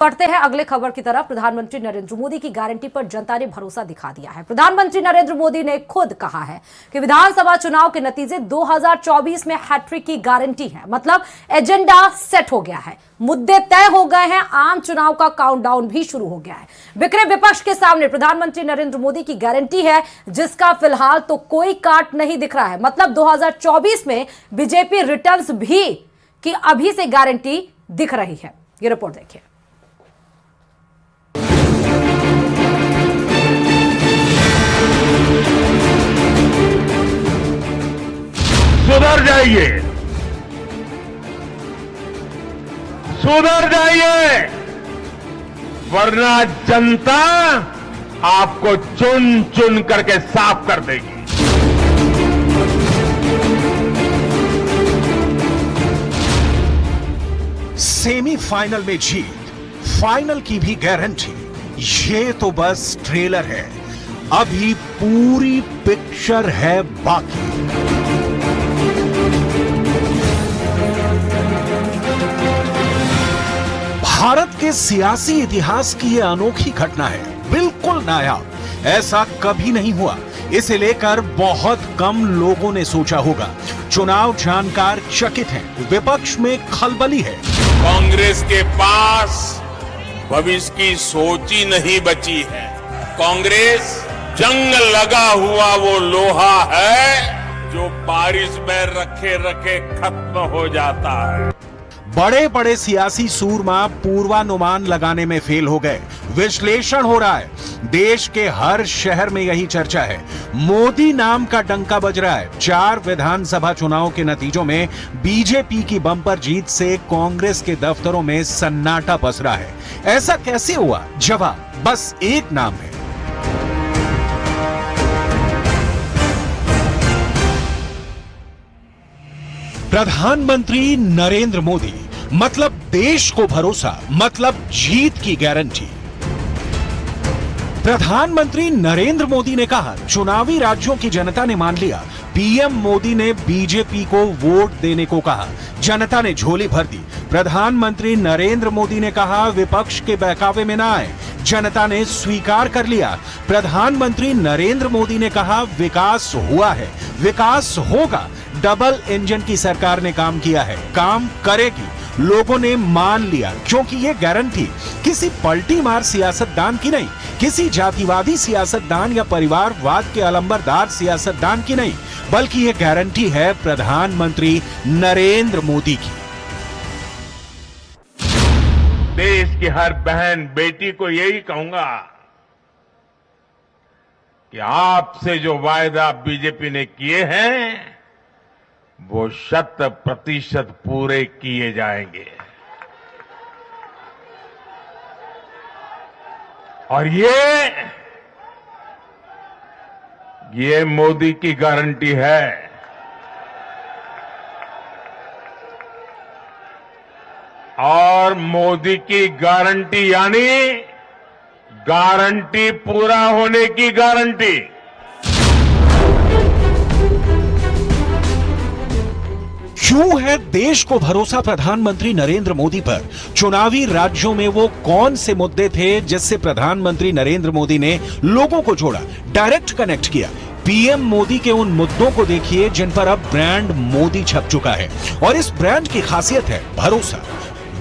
बढ़ते हैं अगले खबर की तरफ। प्रधानमंत्री नरेंद्र मोदी की गारंटी पर जनता ने भरोसा दिखा दिया है। प्रधानमंत्री नरेंद्र मोदी ने खुद कहा है कि विधानसभा चुनाव के नतीजे 2024 में हैट्रिक की गारंटी है। मतलब एजेंडा सेट हो गया है, मुद्दे तय हो गए हैं, आम चुनाव का काउंटडाउन भी शुरू हो गया है। बिखरे विपक्ष के सामने प्रधानमंत्री नरेंद्र मोदी की गारंटी है, जिसका फिलहाल तो कोई काट नहीं दिख रहा है। मतलब 2024 में बीजेपी रिटर्न्स भी की अभी से गारंटी दिख रही है। ये रिपोर्ट देखिए। सुधर जाइए, सुधर जाइए, वरना जनता आपको चुन चुन करके साफ कर देगी। सेमीफाइनल में जीत, फाइनल की भी गारंटी, ये तो बस ट्रेलर है। अभी पूरी पिक्चर है बाकी। भारत के सियासी इतिहास की यह अनोखी घटना है, बिल्कुल नायाब। ऐसा कभी नहीं हुआ। इसे लेकर बहुत कम लोगों ने सोचा होगा। चुनाव जानकार चकित हैं, विपक्ष में खलबली है। कांग्रेस के पास भविष्य की सोच ही नहीं बची है। कांग्रेस जंग लगा हुआ वो लोहा है जो बारिश में रखे रखे खत्म हो जाता है। बड़े बड़े सियासी सूरमा पूर्वानुमान लगाने में फेल हो गए। विश्लेषण हो रहा है, देश के हर शहर में यही चर्चा है। मोदी नाम का डंका बज रहा है। 4 विधानसभा चुनाव के नतीजों में बीजेपी की बम्पर जीत से कांग्रेस के दफ्तरों में सन्नाटा बस रहा है। ऐसा कैसे हुआ? जवाब बस एक नाम है, प्रधानमंत्री नरेंद्र मोदी। मतलब देश को भरोसा, मतलब जीत की गारंटी। प्रधानमंत्री नरेंद्र मोदी ने कहा, चुनावी राज्यों की जनता ने मान लिया। पीएम मोदी ने बीजेपी को वोट देने को कहा, जनता ने झोली भर दी। प्रधानमंत्री नरेंद्र मोदी ने कहा, विपक्ष के बहकावे में ना आए, जनता ने स्वीकार कर लिया। प्रधानमंत्री नरेंद्र मोदी ने कहा, विकास हुआ है, विकास होगा। डबल इंजन की सरकार ने काम किया है, काम करेगी। लोगों ने मान लिया, क्योंकि ये गारंटी किसी पलटी मार सियासतदान की नहीं, किसी जातिवादी सियासतदान या परिवारवाद के अलंबरदार सियासतदान की नहीं, बल्कि ये गारंटी है प्रधानमंत्री नरेंद्र मोदी की। देश की हर बहन बेटी को यही कहूंगा कि आपसे जो वायदा बीजेपी ने किए हैं वो 100% पूरे किए जाएंगे। और ये मोदी की गारंटी है। और मोदी की गारंटी यानी गारंटी पूरा होने की गारंटी। क्यों है देश को भरोसा प्रधानमंत्री नरेंद्र मोदी पर? चुनावी राज्यों में वो कौन से मुद्दे थे जिससे प्रधानमंत्री नरेंद्र मोदी ने लोगों को जोड़ा, डायरेक्ट कनेक्ट किया? पीएम मोदी के उन मुद्दों को देखिए जिन पर अब ब्रांड मोदी छप चुका है। और इस ब्रांड की खासियत है भरोसा,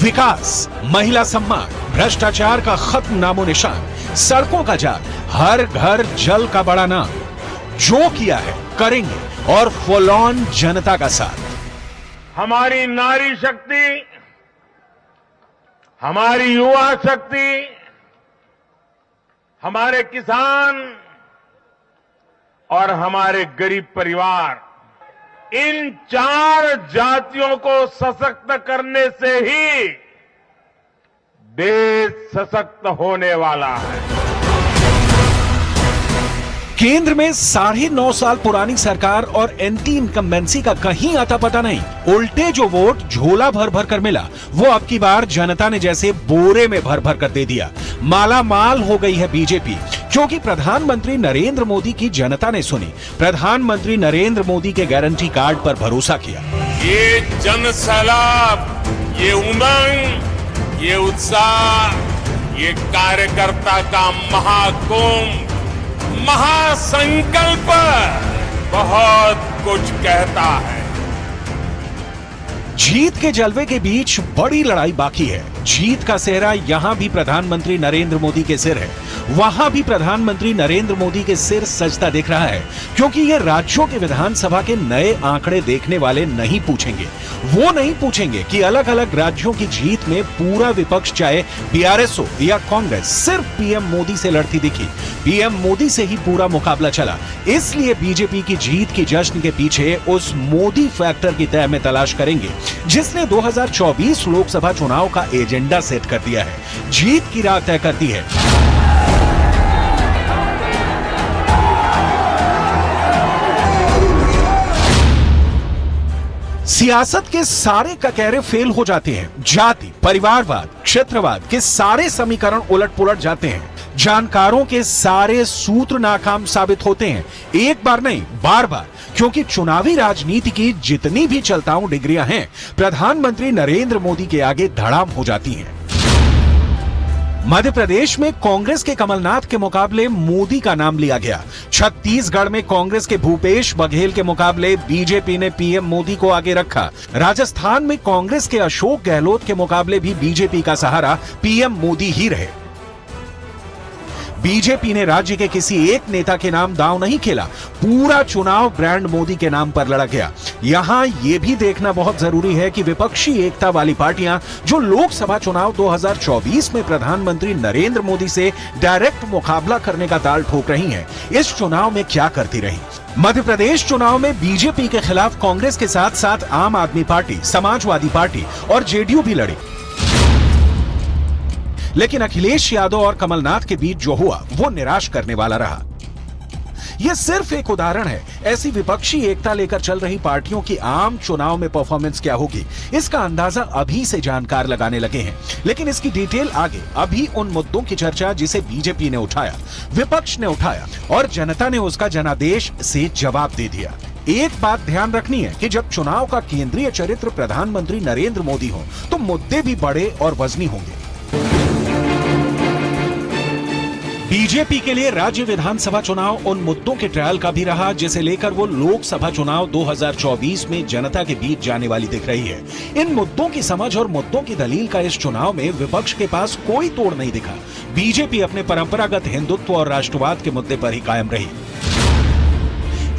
विकास, महिला सम्मान, भ्रष्टाचार का खत्म नामो निशान, सड़कों का जाल, हर घर जल का बड़ा नाम। जो किया है करेंगे, और फुल ऑन जनता का साथ। हमारी नारी शक्ति, हमारी युवा शक्ति, हमारे किसान और हमारे गरीब परिवार, इन 4 जातियों को सशक्त करने से ही देश सशक्त होने वाला है। केंद्र में 9.5 साल पुरानी सरकार और एंटी इनकम्बेंसी का कहीं आता पता नहीं। उल्टे जो वोट झोला भर भर कर मिला, वो अब की बार जनता ने जैसे बोरे में भर भर कर दे दिया। माला माल हो गई है बीजेपी, क्योंकि प्रधानमंत्री नरेंद्र मोदी की जनता ने सुनी। प्रधानमंत्री नरेंद्र मोदी के गारंटी कार्ड पर भरोसा किया। ये जन सैलाब, ये उमंग, ये उत्साह, ये कार्यकर्ता का महाकुंभ, महासंकल्प बहुत कुछ कहता है। जीत के जलवे के बीच बड़ी लड़ाई बाकी है। जीत का सेहरा यहां भी प्रधानमंत्री नरेंद्र मोदी के सिर है, वहां भी प्रधानमंत्री नरेंद्र मोदी के सिर सजता दिख रहा है, क्योंकि ये राज्यों के विधानसभा के नए आंकड़े देखने वाले नहीं पूछेंगे। वो नहीं पूछेंगे कि अलग अलग राज्यों की जीत में पूरा विपक्ष, चाहे बीआरएस हो या कांग्रेस, सिर्फ पीएम मोदी से लड़ती दिखी। पीएम मोदी से ही पूरा मुकाबला चला। इसलिए बीजेपी की जीत की जश्न के पीछे उस मोदी फैक्टर की तह में तलाश करेंगे जिसने 2024 लोकसभा चुनाव का एजेंडा सेट कर दिया है, जीत की राह तय करती है। सियासत के सारे ककहरे फेल हो जाते हैं। जाति, परिवारवाद, क्षेत्रवाद के सारे समीकरण उलट पुलट जाते हैं। जानकारों के सारे सूत्र नाकाम साबित होते हैं, एक बार नहीं बार बार, क्योंकि चुनावी राजनीति की जितनी भी चलताऊ डिग्रियां हैं, प्रधानमंत्री नरेंद्र मोदी के आगे धड़ाम हो जाती हैं। मध्य प्रदेश में कांग्रेस के कमलनाथ के मुकाबले मोदी का नाम लिया गया। छत्तीसगढ़ में कांग्रेस के भूपेश बघेल के मुकाबले बीजेपी ने पीएम मोदी को आगे रखा। राजस्थान में कांग्रेस के अशोक गहलोत के मुकाबले भी बीजेपी का सहारा पीएम मोदी ही रहे। बीजेपी ने राज्य के किसी एक नेता के नाम दांव नहीं खेला, पूरा चुनाव ब्रांड मोदी के नाम पर लड़ा गया। यहां यह भी देखना बहुत जरूरी है कि विपक्षी एकता वाली पार्टियां जो लोकसभा चुनाव 2024 में प्रधानमंत्री नरेंद्र मोदी से डायरेक्ट मुकाबला करने का ताल ठोक रही हैं, इस चुनाव में क्या करती रही। मध्य प्रदेश चुनाव में बीजेपी के खिलाफ कांग्रेस के साथ साथ आम आदमी पार्टी, समाजवादी पार्टी और जेडीयू भी लड़ी, लेकिन अखिलेश यादव और कमलनाथ के बीच जो हुआ वो निराश करने वाला रहा। यह सिर्फ एक उदाहरण है। ऐसी विपक्षी एकता लेकर चल रही पार्टियों की आम चुनाव में परफॉर्मेंस क्या होगी, इसका अंदाजा अभी से जानकार लगाने लगे हैं, लेकिन इसकी डिटेल आगे। अभी उन मुद्दों की चर्चा जिसे बीजेपी ने उठाया, विपक्ष ने उठाया और जनता ने उसका जनादेश से जवाब दे दिया। एक बात ध्यान रखनी है कि जब चुनाव का केंद्रीय चरित्र प्रधानमंत्री नरेंद्र मोदी हो तो मुद्दे भी बड़े और वजनी होंगे। बीजेपी के लिए राज्य विधानसभा चुनाव उन मुद्दों के ट्रायल का भी रहा जिसे लेकर वो लोकसभा चुनाव 2024 में जनता के बीच जाने वाली दिख रही है। इन मुद्दों की समझ और मुद्दों की दलील का इस चुनाव में विपक्ष के पास कोई तोड़ नहीं दिखा। बीजेपी अपने परंपरागत हिंदुत्व और राष्ट्रवाद के मुद्दे पर ही कायम रही।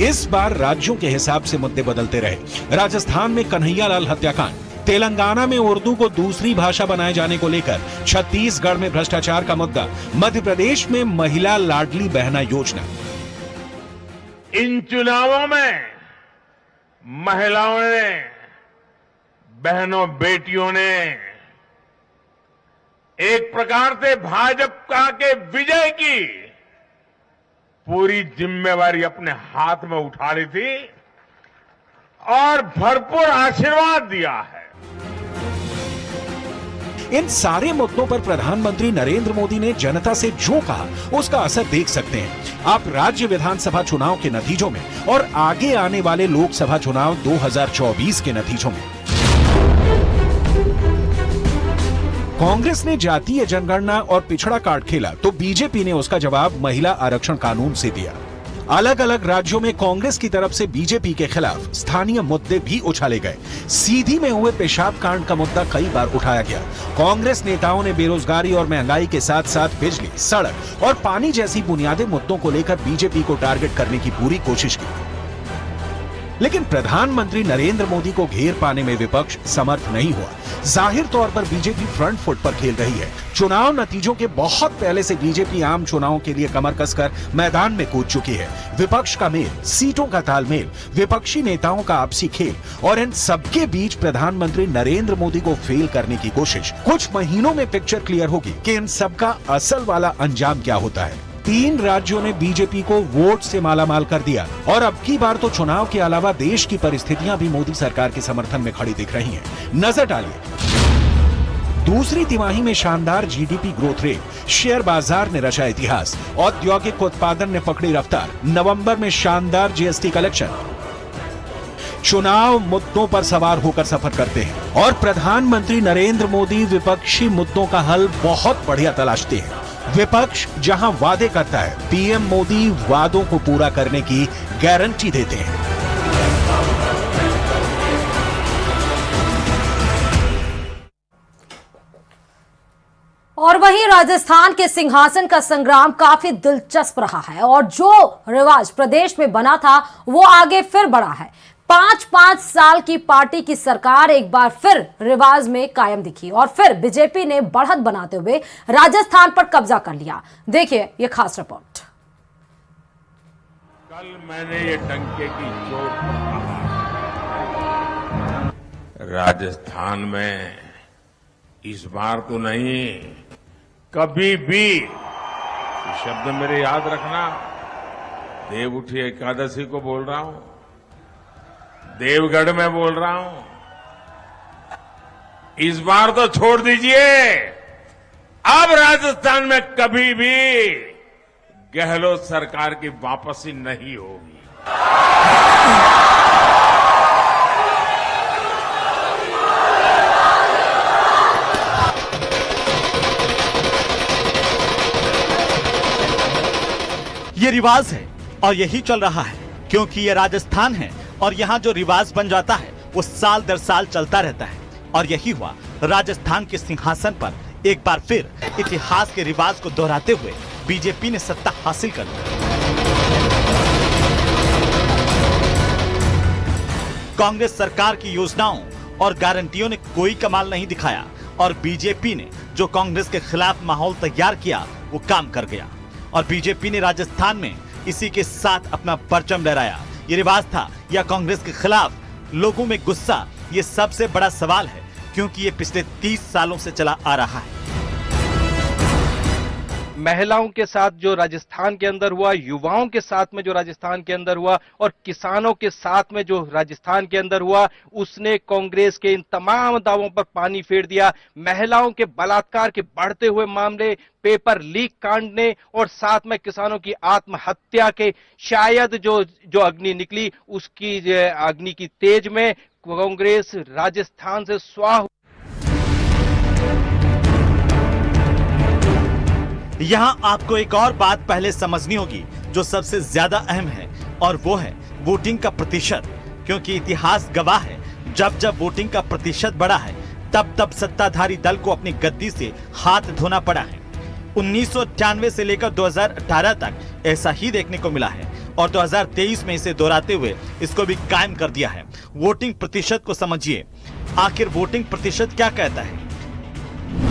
इस बार राज्यों के हिसाब से मुद्दे बदलते रहे। राजस्थान में कन्हैयालाल हत्याकांड, तेलंगाना में उर्दू को दूसरी भाषा बनाए जाने को लेकर, छत्तीसगढ़ में भ्रष्टाचार का मुद्दा, मध्य प्रदेश में महिला लाडली बहना योजना। इन चुनावों में महिलाओं ने, बहनों बेटियों ने एक प्रकार से भाजपा के विजय की पूरी जिम्मेवारी अपने हाथ में उठा ली थी और भरपूर आशीर्वाद दिया है। इन सारे मुद्दों पर प्रधानमंत्री नरेंद्र मोदी ने जनता से जो कहा उसका असर देख सकते हैं आप राज्य विधानसभा चुनाव के नतीजों में और आगे आने वाले लोकसभा चुनाव 2024 के नतीजों में। कांग्रेस ने जातीय जनगणना और पिछड़ा कार्ड खेला तो बीजेपी ने उसका जवाब महिला आरक्षण कानून से दिया। अलग अलग राज्यों में कांग्रेस की तरफ से बीजेपी के खिलाफ स्थानीय मुद्दे भी उछाले गए। सीधी में हुए पेशाब कांड का मुद्दा कई बार उठाया गया। कांग्रेस नेताओं ने बेरोजगारी और महंगाई के साथ साथ बिजली, सड़क और पानी जैसी बुनियादी मुद्दों को लेकर बीजेपी को टारगेट करने की पूरी कोशिश की, लेकिन प्रधानमंत्री नरेंद्र मोदी को घेर पाने में विपक्ष समर्थ नहीं हुआ। जाहिर तौर पर बीजेपी फ्रंट फुट पर खेल रही है। चुनाव नतीजों के बहुत पहले से बीजेपी आम चुनावों के लिए कमर कसकर मैदान में कूद चुकी है। विपक्ष का मेल, सीटों का तालमेल, विपक्षी नेताओं का आपसी खेल और इन सबके बीच प्रधानमंत्री नरेंद्र मोदी को फेल करने की कोशिश। कुछ महीनों में पिक्चर क्लियर होगी कि इन सबका असल वाला अंजाम क्या होता है। 3 राज्यों ने बीजेपी को वोट से मालामाल कर दिया और अब की बार तो चुनाव के अलावा देश की परिस्थितियां भी मोदी सरकार के समर्थन में खड़ी दिख रही हैं। नजर डालिए, दूसरी तिमाही में शानदार जीडीपी ग्रोथ रेट, शेयर बाजार ने रचा इतिहास, औद्योगिक उत्पादन ने पकड़ी रफ्तार, नवंबर में शानदार जीएसटी कलेक्शन। चुनाव मुद्दों पर सवार होकर सफर करते हैं और प्रधानमंत्री नरेंद्र मोदी विपक्षी मुद्दों का हल बहुत बढ़िया तलाशते हैं। विपक्ष जहां वादे करता है, पीएम मोदी वादों को पूरा करने की गारंटी देते हैं। और वहीं राजस्थान के सिंहासन का संग्राम काफी दिलचस्प रहा है और जो रिवाज प्रदेश में बना था वो आगे फिर बढ़ा है। 5-5 साल की पार्टी की सरकार एक बार फिर रिवाज में कायम दिखी और फिर बीजेपी ने बढ़त बनाते हुए राजस्थान पर कब्जा कर लिया। देखिए ये खास रिपोर्ट। कल मैंने ये डंके की चोट पर कहा, राजस्थान में इस बार तो नहीं, कभी भी, ये शब्द मेरे याद रखना। देव उठी एकादशी को बोल रहा हूं, देवगढ़ में बोल रहा हूं। इस बार तो छोड़ दीजिए, अब राजस्थान में कभी भी गहलोत सरकार की वापसी नहीं होगी। ये रिवाज है और यही चल रहा है, क्योंकि ये राजस्थान है और यहाँ जो रिवाज बन जाता है वो साल दर साल चलता रहता है। और यही हुआ राजस्थान के सिंहासन पर एक बार फिर इतिहास के रिवाज को दोहराते हुए बीजेपी ने सत्ता हासिल कर ली। कांग्रेस सरकार की योजनाओं और गारंटियों ने कोई कमाल नहीं दिखाया और बीजेपी ने जो कांग्रेस के खिलाफ माहौल तैयार किया वो काम कर गया और बीजेपी ने राजस्थान में इसी के साथ अपना परचम लहराया। ये रिवाज था या कांग्रेस के खिलाफ लोगों में गुस्सा, ये सबसे बड़ा सवाल है, क्योंकि ये पिछले 30 सालों से चला आ रहा है। महिलाओं के साथ जो राजस्थान के अंदर हुआ, युवाओं के साथ में जो राजस्थान के अंदर हुआ और किसानों के साथ में जो राजस्थान के अंदर हुआ, उसने कांग्रेस के इन तमाम दावों पर पानी फेर दिया। महिलाओं के बलात्कार के बढ़ते हुए मामले, पेपर लीक कांड ने और साथ में किसानों की आत्महत्या के शायद जो अग्नि निकली, उसकी अग्नि की तेज में कांग्रेस राजस्थान से स्वाह। यहाँ आपको एक और बात पहले समझनी होगी जो सबसे ज्यादा अहम है, और वो है वोटिंग का प्रतिशत, क्योंकि इतिहास गवाह है जब जब वोटिंग का प्रतिशत बढ़ा है तब तब सत्ताधारी दल को अपनी गद्दी से हाथ धोना पड़ा है। 1998 से लेकर 2018 तक ऐसा ही देखने को मिला है और 2023 में इसे दोहराते हुए इसको भी कायम कर दिया है। वोटिंग प्रतिशत को समझिए, आखिर वोटिंग प्रतिशत क्या कहता है।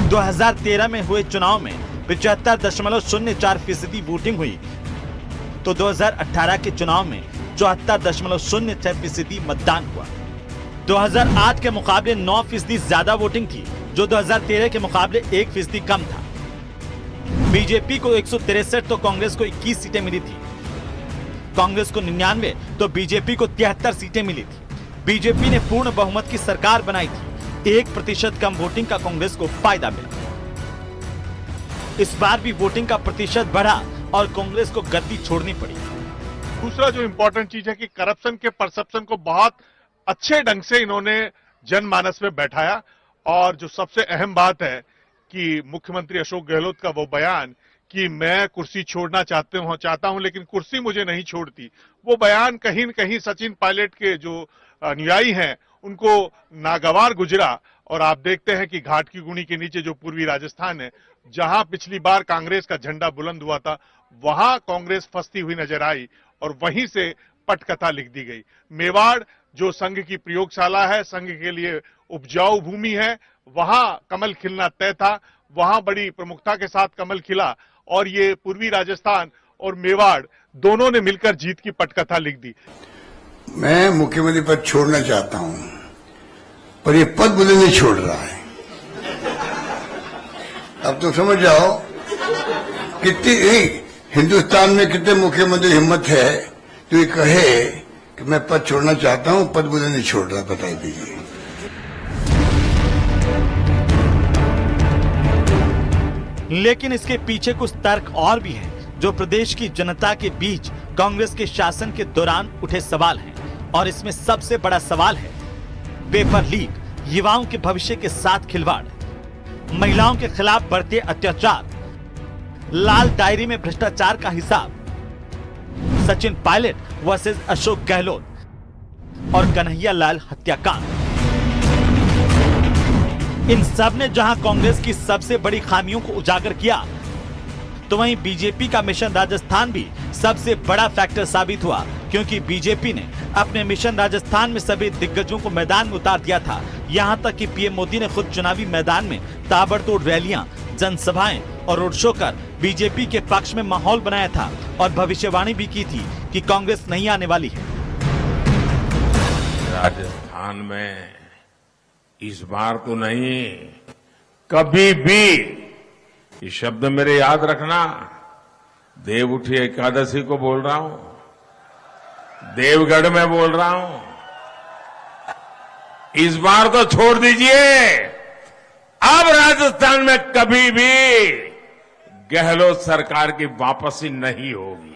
2013 में हुए चुनाव में 75.04% वोटिंग हुई, तो 2018 के चुनाव में 74.06% मतदान हुआ। 2008 के मुकाबले 9% ज्यादा वोटिंग थी, जो 2013 के मुकाबले 1% कम था। बीजेपी को 163 तो कांग्रेस को 21 सीटें मिली थी, कांग्रेस को 99 तो बीजेपी को 73 सीटें मिली थी। बीजेपी ने पूर्ण बहुमत की सरकार बनाई थी, 1% कम वोटिंग का कांग्रेस को फायदा मिला। इस बार भी वोटिंग का प्रतिशत बढ़ा और कांग्रेस को गद्दी छोड़नी पड़ी। दूसरा जो इम्पोर्टेंट चीज है कि करप्शन के परसेप्शन को बहुत अच्छे ढंग से इन्होंने जनमानस में बैठाया, और जो सबसे अहम बात है कि मुख्यमंत्री अशोक गहलोत का वो बयान कि मैं कुर्सी छोड़ना चाहता हूं लेकिन कुर्सी मुझे नहीं छोड़ती, वो बयान कहीं न कहीं सचिन पायलट के जो अनुयायी हैं उनको नागवार गुजरा। और आप देखते हैं कि घाट की गुणी के नीचे जो पूर्वी राजस्थान है, जहां पिछली बार कांग्रेस का झंडा बुलंद हुआ था, वहां कांग्रेस फंसती हुई नजर आई और वहीं से पटकथा लिख दी गई। मेवाड़ जो संघ की प्रयोगशाला है, संघ के लिए उपजाऊ भूमि है, वहां कमल खिलना तय था, वहां बड़ी प्रमुखता के साथ कमल खिला और ये पूर्वी राजस्थान और मेवाड़ दोनों ने मिलकर जीत की पटकथा लिख दी। मैं मुख्यमंत्री पद छोड़ना चाहता हूं, पर ये पद मुझे नहीं छोड़ रहा है। अब तो समझ जाओ कितनी हिंदुस्तान में कितने मुख्यमंत्री हिम्मत है तो ये कहे कि मैं पद छोड़ना चाहता हूं, पद मुझे नहीं छोड़ रहा, बताइए दीजिए। लेकिन इसके पीछे कुछ तर्क और भी हैं, जो प्रदेश की जनता के बीच कांग्रेस के शासन के दौरान उठे सवाल हैं। और इसमें सबसे बड़ा सवाल है पेपर लीक, युवाओं के भविष्य के साथ खिलवाड़, महिलाओं के खिलाफ बढ़ते अत्याचार, लाल डायरी में भ्रष्टाचार का हिसाब, सचिन पायलट वर्सेस अशोक गहलोत और कन्हैया लाल हत्याकांड। इन सब ने जहां कांग्रेस की सबसे बड़ी खामियों को उजागर किया, तो वहीं बीजेपी का मिशन राजस्थान भी सबसे बड़ा फैक्टर साबित हुआ, क्योंकि बीजेपी ने अपने मिशन राजस्थान में सभी दिग्गजों को मैदान में उतार दिया था। यहां तक कि पीएम मोदी ने खुद चुनावी मैदान में ताबड़तोड़ रैलियां, जनसभाएं और रोड शो कर बीजेपी के पक्ष में माहौल बनाया था और भविष्यवाणी भी की थी कि कांग्रेस नहीं आने वाली है। राजस्थान में इस बार तो नहीं, कभी भी, ये शब्द मेरे याद रखना, देव उठी एकादशी को बोल रहा हूं, देवगढ़ में बोल रहा हूं, इस बार तो छोड़ दीजिए, अब राजस्थान में कभी भी गहलोत सरकार की वापसी नहीं होगी।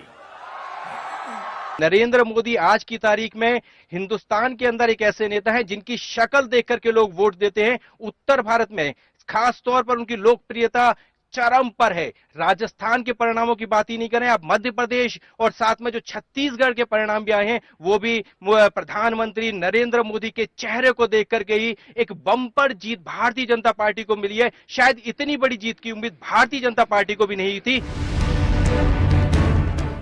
नरेंद्र मोदी आज की तारीख में हिंदुस्तान के अंदर एक ऐसे नेता हैं जिनकी शक्ल देख करके लोग वोट देते हैं। उत्तर भारत में खास तौर पर उनकी लोकप्रियता चरम पर है। राजस्थान के परिणामों की बात ही नहीं करें आप, मध्य प्रदेश और साथ में जो छत्तीसगढ़ के परिणाम भी आए हैं, वो भी प्रधानमंत्री नरेंद्र मोदी के चेहरे को देख करके ही एक बम्पर जीत भारतीय जनता पार्टी को मिली है। शायद इतनी बड़ी जीत की उम्मीद भारतीय जनता पार्टी को भी नहीं थी।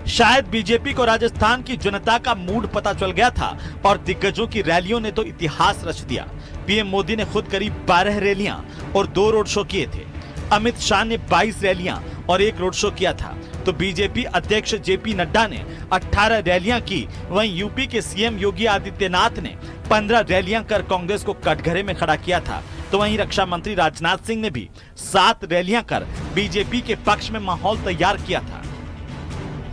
शायद बीजेपी को राजस्थान की जनता का मूड पता चल गया था और दिग्गजों की रैलियों ने तो इतिहास रच दिया। पीएम मोदी ने खुद करीब 12 रैलियां और 2 रोड शो किए थे। अमित शाह ने 22 रैलियां और 1 रोड शो किया था। तो बीजेपी अध्यक्ष जेपी नड्डा ने 18 रैलियां की। वहीं यूपी के सीएम योगी आदित्यनाथ ने 15 रैलियां कर कांग्रेस को कटघरे में खड़ा किया था। तो वहीं रक्षा मंत्री राजनाथ सिंह ने भी 7 रैलियां कर बीजेपी के पक्ष में माहौल तैयार किया था।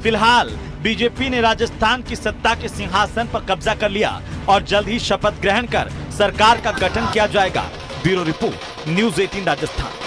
फिलहाल बीजेपी ने राजस्थान की सत्ता के सिंहासन पर कब्जा कर लिया और जल्द ही शपथ ग्रहण कर सरकार का गठन किया जाएगा। Bureau report, news 18 Rajasthan.